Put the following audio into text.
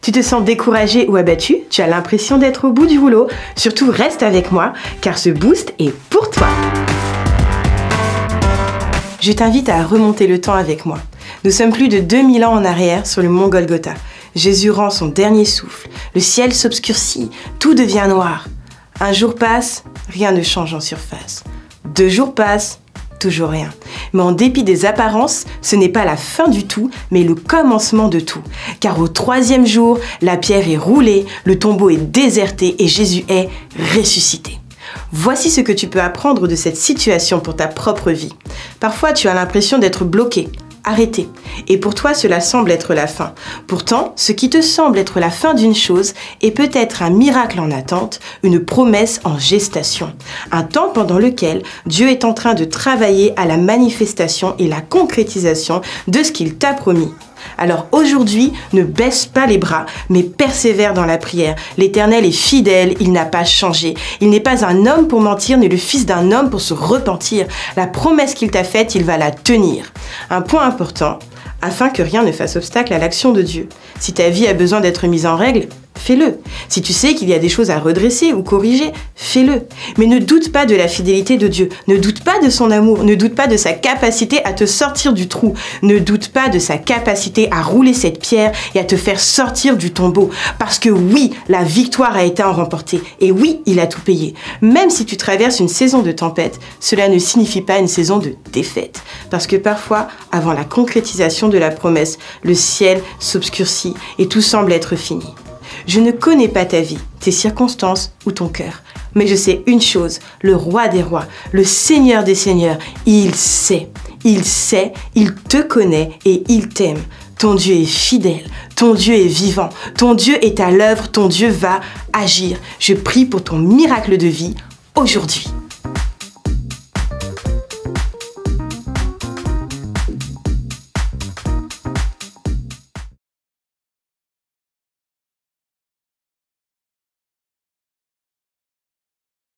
Tu te sens découragé ou abattu? Tu as l'impression d'être au bout du rouleau? Surtout reste avec moi, car ce boost est pour toi. Je t'invite à remonter le temps avec moi. Nous sommes plus de 2000 ans en arrière sur le mont Golgotha. Jésus rend son dernier souffle, le ciel s'obscurcit, tout devient noir. Un jour passe, rien ne change en surface. 2 jours passent, toujours rien. Mais en dépit des apparences, ce n'est pas la fin du tout, mais le commencement de tout. Car au 3e jour, la pierre est roulée, le tombeau est déserté et Jésus est ressuscité. Voici ce que tu peux apprendre de cette situation pour ta propre vie. Parfois, tu as l'impression d'être bloqué, arrêté. Et pour toi, cela semble être la fin. Pourtant, ce qui te semble être la fin d'une chose est peut-être un miracle en attente, une promesse en gestation. Un temps pendant lequel Dieu est en train de travailler à la manifestation et la concrétisation de ce qu'il t'a promis. Alors aujourd'hui, ne baisse pas les bras, mais persévère dans la prière. L'Éternel est fidèle, il n'a pas changé. Il n'est pas un homme pour mentir, ni le fils d'un homme pour se repentir. La promesse qu'il t'a faite, il va la tenir. Un point important, afin que rien ne fasse obstacle à l'action de Dieu. Si ta vie a besoin d'être mise en règle, fais-le. Si tu sais qu'il y a des choses à redresser ou corriger, fais-le. Mais ne doute pas de la fidélité de Dieu. Ne doute pas de son amour. Ne doute pas de sa capacité à te sortir du trou. Ne doute pas de sa capacité à rouler cette pierre et à te faire sortir du tombeau. Parce que oui, la victoire a été remportée. Et oui, il a tout payé. Même si tu traverses une saison de tempête, cela ne signifie pas une saison de défaite. Parce que parfois, avant la concrétisation de la promesse, le ciel s'obscurcit et tout semble être fini. Je ne connais pas ta vie, tes circonstances ou ton cœur. Mais je sais une chose, le roi des rois, le seigneur des seigneurs, il sait, il te connaît et il t'aime. Ton Dieu est fidèle, ton Dieu est vivant, ton Dieu est à l'œuvre, ton Dieu va agir. Je prie pour ton miracle de vie aujourd'hui.